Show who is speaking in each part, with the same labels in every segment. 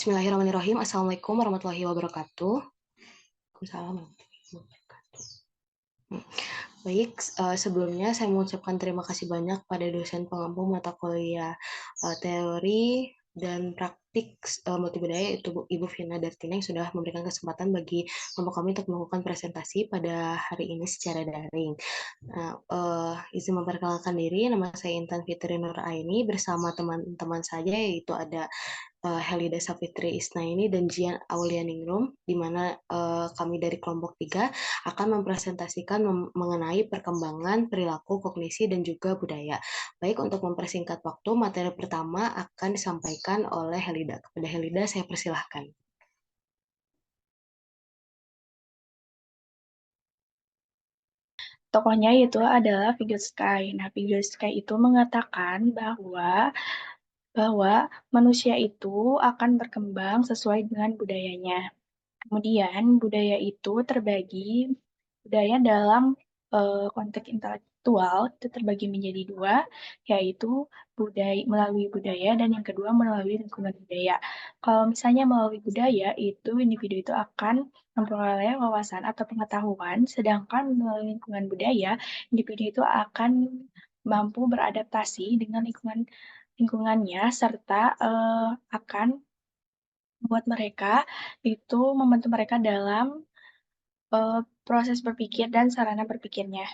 Speaker 1: Bismillahirrahmanirrahim. Assalamualaikum warahmatullahi wabarakatuh. Waalaikumsalam warahmatullahi wabarakatuh. Baik, sebelumnya saya mengucapkan terima kasih banyak pada dosen pengampu mata kuliah teori dan praktik multibudaya itu Ibu Vina Dartina yang sudah memberikan kesempatan bagi kelompok kami untuk melakukan presentasi pada hari ini secara daring. Nah, izin memperkenalkan diri, nama saya Intan Fitri Nur Aini bersama teman-teman saya yaitu ada Helida Safitri Isnaini dan Jian Aulianingrum, di mana kami dari kelompok 3 akan mempresentasikan mengenai perkembangan perilaku, kognisi, dan juga budaya. Baik, untuk mempersingkat waktu, materi pertama akan disampaikan oleh Helida. Kepada Helida, saya persilahkan.
Speaker 2: Tokohnya itu adalah Vygotsky. Nah, Vygotsky itu mengatakan bahwa manusia itu akan berkembang sesuai dengan budayanya. Kemudian budaya itu terbagi, budaya dalam konteks intelektual itu terbagi menjadi dua, yaitu melalui budaya dan yang kedua melalui lingkungan budaya. Kalau misalnya melalui budaya itu individu itu akan memperoleh wawasan atau pengetahuan, sedangkan melalui lingkungan budaya individu itu akan mampu beradaptasi dengan lingkungannya serta akan buat mereka itu membantu mereka dalam proses berpikir dan sarana berpikirnya.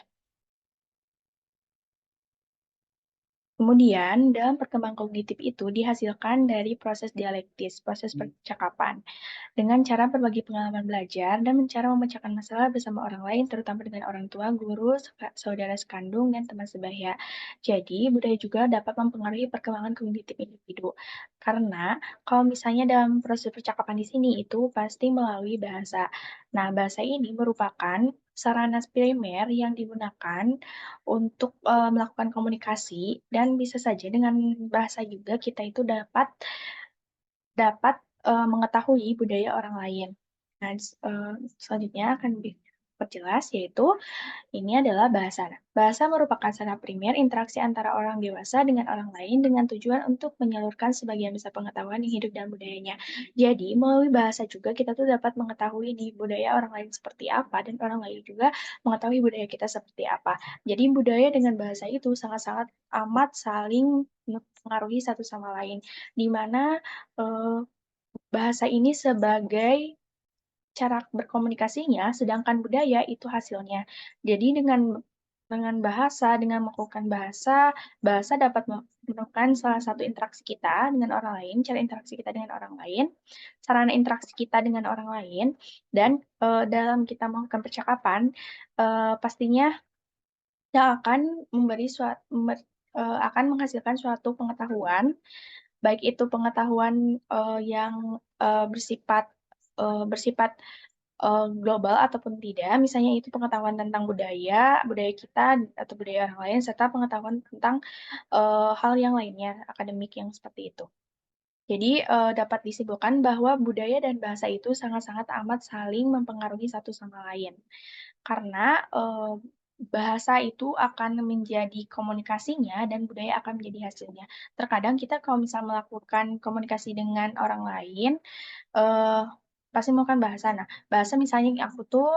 Speaker 2: Kemudian, dalam perkembangan kognitif itu dihasilkan dari proses dialektis, proses percakapan, dengan cara berbagi pengalaman belajar dan cara memecahkan masalah bersama orang lain, terutama dengan orang tua, guru, saudara sekandung, dan teman sebaya. Jadi, budaya juga dapat mempengaruhi perkembangan kognitif individu. Karena, kalau misalnya dalam proses percakapan di sini, itu pasti melalui bahasa. Nah, bahasa ini merupakan sarana primer yang digunakan untuk melakukan komunikasi dan bisa saja dengan bahasa juga kita itu dapat dapat mengetahui budaya orang lain. Nah, selanjutnya akan diperjelas yaitu ini adalah bahasa. Bahasa merupakan sarana primer interaksi antara orang dewasa dengan orang lain dengan tujuan untuk menyalurkan sebagian besar pengetahuan yang hidup dan budayanya. Jadi, melalui bahasa juga kita tuh dapat mengetahui nih budaya orang lain seperti apa dan orang lain juga mengetahui budaya kita seperti apa. Jadi, budaya dengan bahasa itu sangat-sangat amat saling mempengaruhi satu sama lain, di mana bahasa ini sebagai cara berkomunikasinya, sedangkan budaya itu hasilnya. Jadi dengan melakukan bahasa, bahasa dapat menemukan salah satu interaksi kita dengan orang lain, cara interaksi kita dengan orang lain, sarana interaksi kita dengan orang lain, dan dalam kita melakukan percakapan, pastinya yang akan akan menghasilkan suatu pengetahuan, baik itu pengetahuan yang bersifat global ataupun tidak, misalnya itu pengetahuan tentang budaya, budaya kita atau budaya orang lain, serta pengetahuan tentang hal yang lainnya, akademik yang seperti itu. Jadi dapat disimpulkan bahwa budaya dan bahasa itu sangat-sangat amat saling mempengaruhi satu sama lain. Karena bahasa itu akan menjadi komunikasinya dan budaya akan menjadi hasilnya. Terkadang kita kalau misal melakukan komunikasi dengan orang lain, eh, pasti melakukan bahasa. Nah, bahasa misalnya aku tuh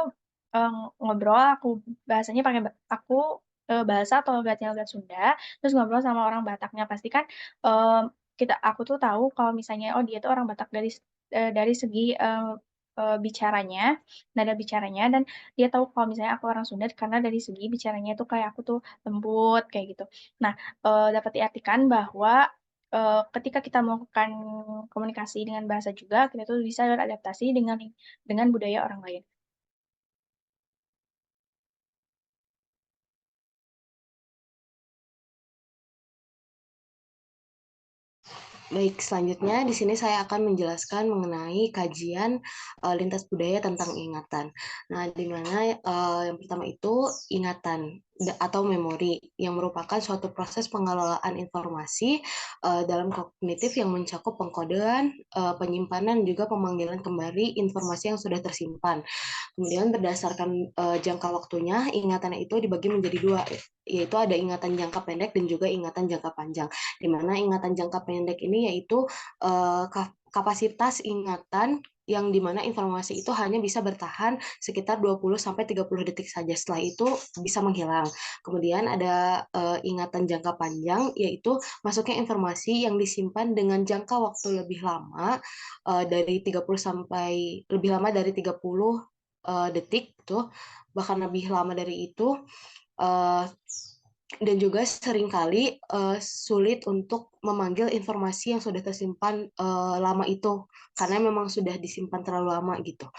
Speaker 2: eh, ngobrol, bahasanya pakai aku bahasa atau logat Sunda, terus ngobrol sama orang Bataknya, pasti kan eh, aku tuh tahu kalau misalnya oh dia tuh orang Batak dari segi bicaranya, nada bicaranya, dan dia tahu kalau misalnya aku orang Sunda karena dari segi bicaranya itu kayak aku tuh lembut kayak gitu. Nah, dapat diartikan bahwa ketika kita melakukan komunikasi dengan bahasa juga, kita tuh bisa beradaptasi dengan budaya orang lain.
Speaker 1: Baik, selanjutnya di sini saya akan menjelaskan mengenai kajian lintas budaya tentang ingatan. Nah, di mana yang pertama itu ingatan. atau memori yang merupakan suatu proses pengelolaan informasi dalam kognitif yang mencakup pengkodean, penyimpanan, juga pemanggilan kembali informasi yang sudah tersimpan. Kemudian berdasarkan jangka waktunya, ingatan itu dibagi menjadi dua, yaitu ada ingatan jangka pendek dan juga ingatan jangka panjang. Di mana ingatan jangka pendek ini yaitu kapasitas ingatan yang dimana informasi itu hanya bisa bertahan sekitar 20-30 detik saja. Setelah itu bisa menghilang. Kemudian ada ingatan jangka panjang, yaitu masuknya informasi yang disimpan dengan jangka waktu lebih lama, dari 30 sampai lebih lama dari 30 detik tuh, bahkan lebih lama dari itu, uh, dan juga seringkali sulit untuk memanggil informasi yang sudah tersimpan lama itu karena memang sudah disimpan terlalu lama gitu.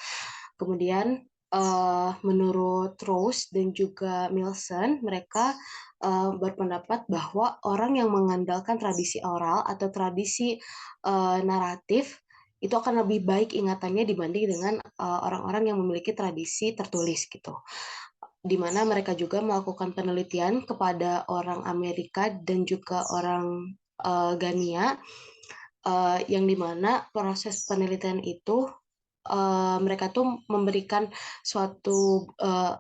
Speaker 1: Kemudian menurut Rose dan juga Milson, mereka berpendapat bahwa orang yang mengandalkan tradisi oral atau tradisi naratif itu akan lebih baik ingatannya dibanding dengan orang-orang yang memiliki tradisi tertulis gitu. Di mana mereka juga melakukan penelitian kepada orang Amerika dan juga orang Gania, yang dimana proses penelitian itu mereka tuh memberikan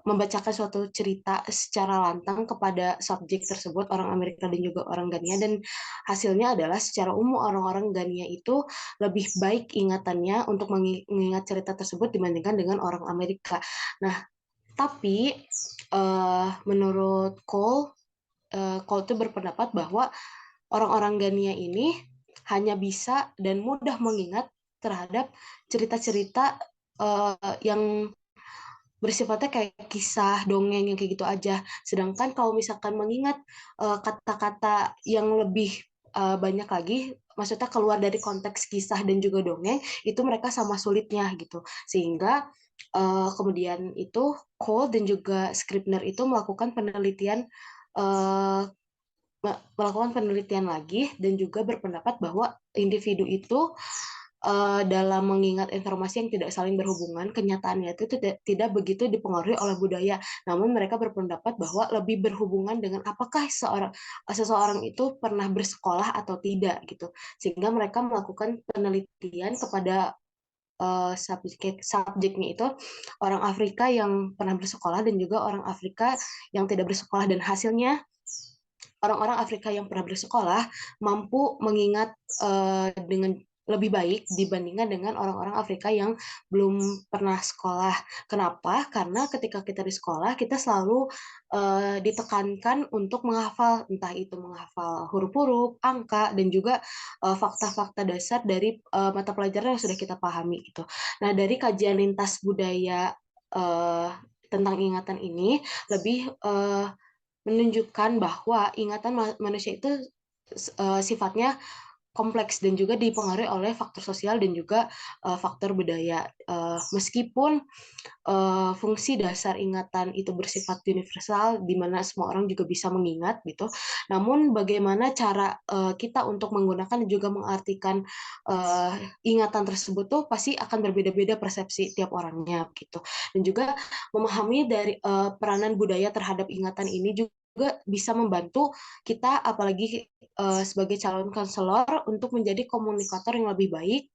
Speaker 1: membacakan suatu cerita secara lantang kepada subjek tersebut, orang Amerika dan juga orang Gania, dan hasilnya adalah secara umum orang-orang Gania itu lebih baik ingatannya untuk mengingat cerita tersebut dibandingkan dengan orang Amerika. Nah, tapi menurut Cole itu berpendapat bahwa orang-orang Gania ini hanya bisa dan mudah mengingat terhadap cerita-cerita yang bersifatnya kayak kisah dongeng yang kayak gitu aja. Sedangkan kalau misalkan mengingat kata-kata yang lebih banyak lagi, maksudnya keluar dari konteks kisah dan juga dongeng, itu mereka sama sulitnya gitu. Sehingga kemudian itu Cole dan juga Scribner itu uh, melakukan penelitian lagi dan juga berpendapat bahwa individu itu dalam mengingat informasi yang tidak saling berhubungan, kenyataannya itu tidak begitu dipengaruhi oleh budaya. Namun mereka berpendapat bahwa lebih berhubungan dengan apakah seseorang itu pernah bersekolah atau tidak gitu. Sehingga mereka melakukan penelitian kepada subjeknya itu orang Afrika yang pernah bersekolah dan juga orang Afrika yang tidak bersekolah, dan hasilnya orang-orang Afrika yang pernah bersekolah mampu mengingat dengan lebih baik dibandingkan dengan orang-orang Afrika yang belum pernah sekolah. Kenapa? Karena ketika kita di sekolah, kita selalu ditekankan untuk menghafal, entah itu menghafal huruf-huruf, angka, dan juga fakta-fakta dasar dari mata pelajaran yang sudah kita pahami gitu. Nah, dari kajian lintas budaya tentang ingatan ini lebih menunjukkan bahwa ingatan manusia itu sifatnya kompleks dan juga dipengaruhi oleh faktor sosial dan juga faktor budaya. Meskipun fungsi dasar ingatan itu bersifat universal, di mana semua orang juga bisa mengingat gitu. Namun bagaimana cara kita untuk menggunakan dan juga mengartikan ingatan tersebut tuh pasti akan berbeda-beda persepsi tiap orangnya gitu. Dan juga memahami dari peranan budaya terhadap ingatan ini juga bisa membantu kita, apalagi sebagai calon konselor, untuk menjadi komunikator yang lebih baik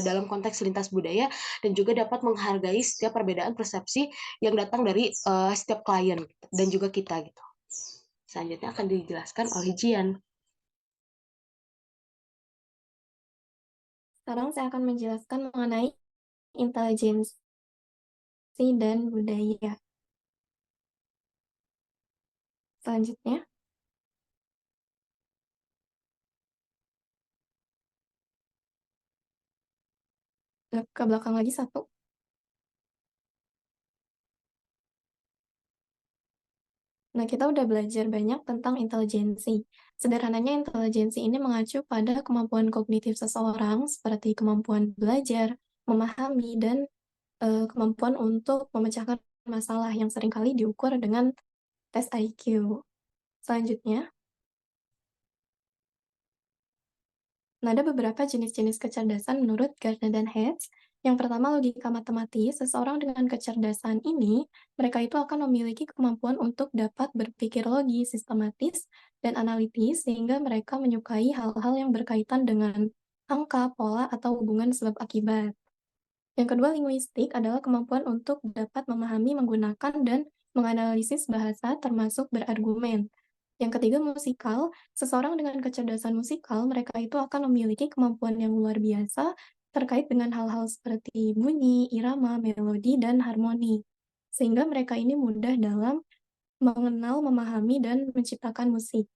Speaker 1: dalam konteks lintas budaya dan juga dapat menghargai setiap perbedaan persepsi yang datang dari setiap klien dan juga kita gitu. Selanjutnya akan dijelaskan oleh Jian.
Speaker 3: Sekarang saya akan menjelaskan mengenai intelijensi dan budaya. Selanjutnya, ke belakang lagi satu. Nah, kita udah belajar banyak tentang intelijensi. Sederhananya, intelijensi ini mengacu pada kemampuan kognitif seseorang, seperti kemampuan belajar, memahami, dan kemampuan untuk memecahkan masalah yang seringkali diukur dengan tes IQ. Selanjutnya, nah, ada beberapa jenis-jenis kecerdasan menurut Gardner dan Hedges. Yang pertama, logika matematis. Seseorang dengan kecerdasan ini, mereka itu akan memiliki kemampuan untuk dapat berpikir logis, sistematis, dan analitis, sehingga mereka menyukai hal-hal yang berkaitan dengan angka, pola, atau hubungan sebab akibat. Yang kedua, linguistik adalah kemampuan untuk dapat memahami, menggunakan, dan menganalisis bahasa termasuk berargumen. Yang ketiga, musikal. Seseorang dengan kecerdasan musikal, mereka itu akan memiliki kemampuan yang luar biasa terkait dengan hal-hal seperti bunyi, irama, melodi, dan harmoni. Sehingga mereka ini mudah dalam mengenal, memahami, dan menciptakan musik.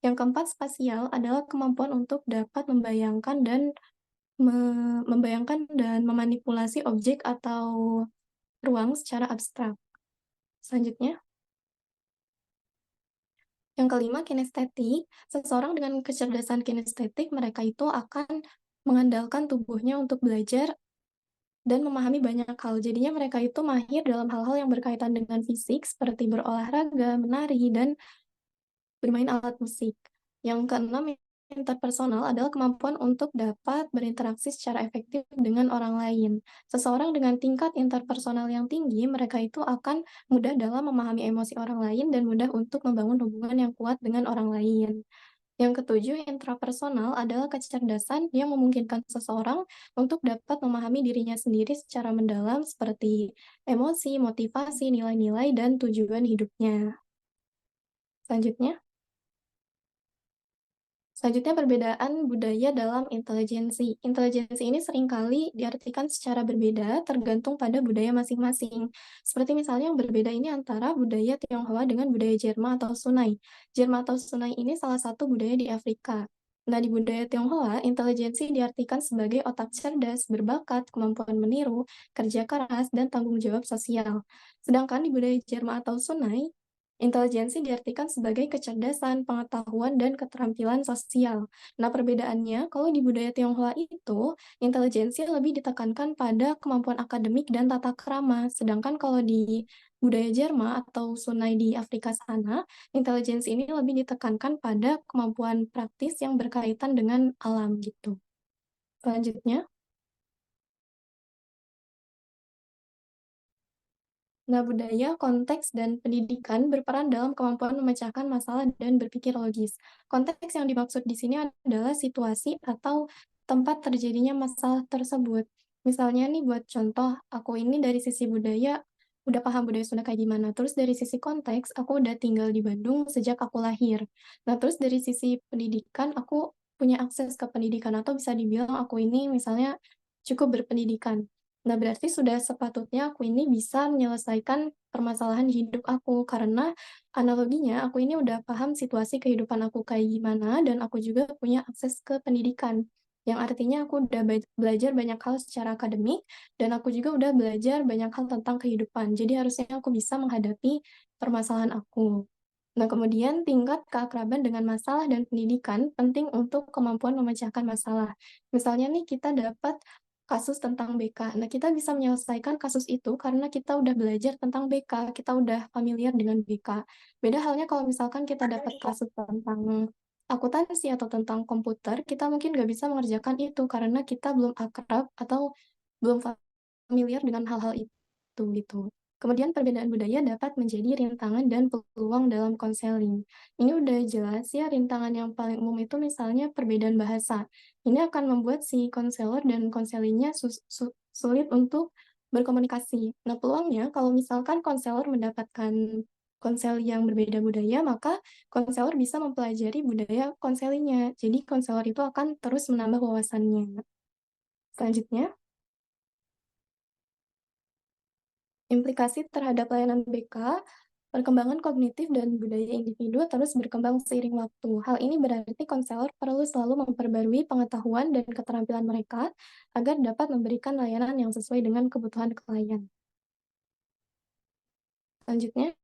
Speaker 3: Yang keempat, spasial adalah kemampuan untuk dapat membayangkan dan memanipulasi objek atau ruang secara abstrak. Selanjutnya, yang kelima, kinestetik. Seseorang dengan kecerdasan kinestetik, mereka itu akan mengandalkan tubuhnya untuk belajar dan memahami banyak hal. Jadinya mereka itu mahir dalam hal-hal yang berkaitan dengan fisik, seperti berolahraga, menari, dan bermain alat musik. Yang keenam, interpersonal adalah kemampuan untuk dapat berinteraksi secara efektif dengan orang lain. Seseorang dengan tingkat interpersonal yang tinggi, mereka itu akan mudah dalam memahami emosi orang lain dan mudah untuk membangun hubungan yang kuat dengan orang lain. Yang ketujuh, intrapersonal adalah kecerdasan yang memungkinkan seseorang untuk dapat memahami dirinya sendiri secara mendalam seperti emosi, motivasi, nilai-nilai, dan tujuan hidupnya. Selanjutnya, perbedaan budaya dalam intelijensi. Intelijensi ini seringkali diartikan secara berbeda tergantung pada budaya masing-masing. Seperti misalnya yang berbeda ini antara budaya Tionghoa dengan budaya Jerman atau Sunai. Jerman atau Sunai ini salah satu budaya di Afrika. Nah, di budaya Tionghoa, intelijensi diartikan sebagai otak cerdas, berbakat, kemampuan meniru, kerja keras, dan tanggung jawab sosial. Sedangkan di budaya Jerman atau Sunai, intelijensi diartikan sebagai kecerdasan, pengetahuan, dan keterampilan sosial. Nah, perbedaannya, kalau di budaya Tionghoa itu, intelijensi lebih ditekankan pada kemampuan akademik dan tata krama. Sedangkan kalau di budaya Jerman atau Sunai di Afrika sana, intelijensi ini lebih ditekankan pada kemampuan praktis yang berkaitan dengan alam gitu. Selanjutnya, nah, budaya, konteks, dan pendidikan berperan dalam kemampuan memecahkan masalah dan berpikir logis. Konteks yang dimaksud di sini adalah situasi atau tempat terjadinya masalah tersebut. Misalnya nih buat contoh, aku ini dari sisi budaya udah paham budaya Sunda kayak gimana. Terus dari sisi konteks, aku udah tinggal di Bandung sejak aku lahir. Nah, terus dari sisi pendidikan, aku punya akses ke pendidikan atau bisa dibilang aku ini misalnya cukup berpendidikan. Nah, berarti sudah sepatutnya aku ini bisa menyelesaikan permasalahan hidup aku, karena analoginya aku ini udah paham situasi kehidupan aku kayak gimana, dan aku juga punya akses ke pendidikan. Yang artinya aku udah belajar banyak hal secara akademik, dan aku juga udah belajar banyak hal tentang kehidupan. Jadi harusnya aku bisa menghadapi permasalahan aku. Nah, kemudian tingkat keakraban dengan masalah dan pendidikan penting untuk kemampuan memecahkan masalah. Misalnya nih kita dapat kasus tentang BK. Nah, kita bisa menyelesaikan kasus itu karena kita udah belajar tentang BK, kita udah familiar dengan BK. Beda halnya kalau misalkan kita dapat kasus tentang akuntansi atau tentang komputer, kita mungkin nggak bisa mengerjakan itu karena kita belum akrab atau belum familiar dengan hal-hal itu, gitu. Kemudian perbedaan budaya dapat menjadi rintangan dan peluang dalam konseling. Ini udah jelas ya, rintangan yang paling umum itu misalnya perbedaan bahasa. Ini akan membuat si konselor dan konselingnya sulit untuk berkomunikasi. Nah, peluangnya kalau misalkan konselor mendapatkan konsel yang berbeda budaya, maka konselor bisa mempelajari budaya konselingnya. Jadi konselor itu akan terus menambah wawasannya. Selanjutnya, implikasi terhadap layanan BK, perkembangan kognitif dan budaya individu terus berkembang seiring waktu. Hal ini berarti konselor perlu selalu memperbarui pengetahuan dan keterampilan mereka agar dapat memberikan layanan yang sesuai dengan kebutuhan klien. Selanjutnya,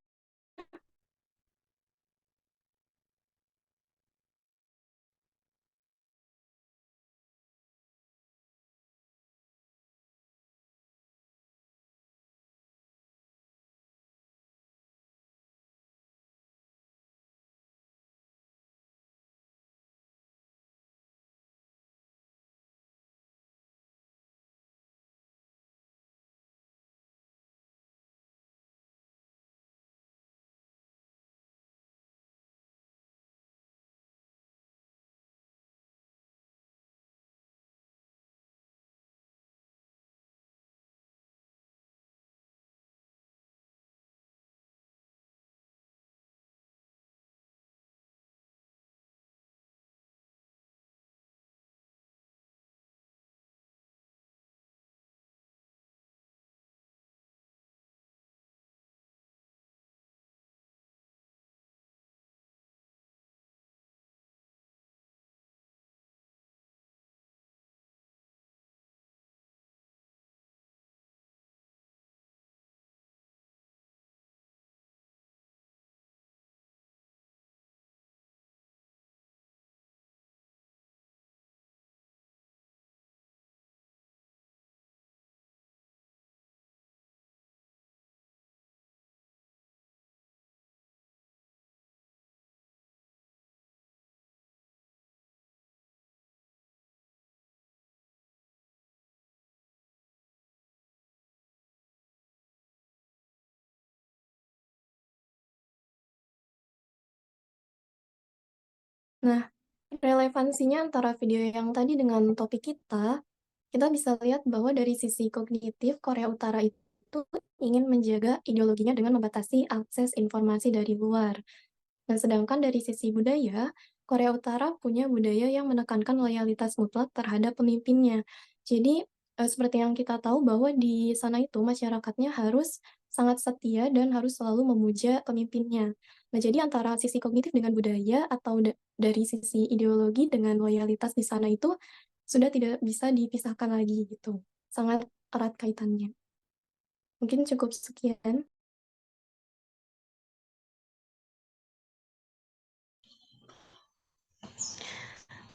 Speaker 3: Nah, relevansinya antara video yang tadi dengan topik kita bisa lihat bahwa dari sisi kognitif, Korea Utara itu ingin menjaga ideologinya dengan membatasi akses informasi dari luar. Dan sedangkan dari sisi budaya, Korea Utara punya budaya yang menekankan loyalitas mutlak terhadap pemimpinnya. Jadi, seperti yang kita tahu bahwa di sana itu masyarakatnya harus sangat setia dan harus selalu memuja pemimpinnya. Nah, jadi antara sisi kognitif dengan budaya atau dari sisi ideologi dengan loyalitas di sana itu sudah tidak bisa dipisahkan lagi gitu. Sangat erat kaitannya. Mungkin cukup sekian.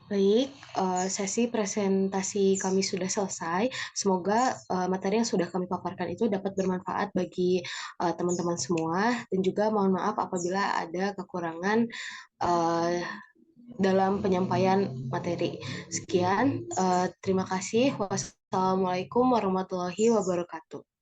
Speaker 1: Baik, sesi presentasi kami sudah selesai. Semoga materi yang sudah kami paparkan itu dapat bermanfaat bagi teman-teman semua, dan juga mohon maaf apabila ada kekurangan eh, dalam penyampaian materi. Sekian, terima kasih. Wassalamualaikum warahmatullahi wabarakatuh.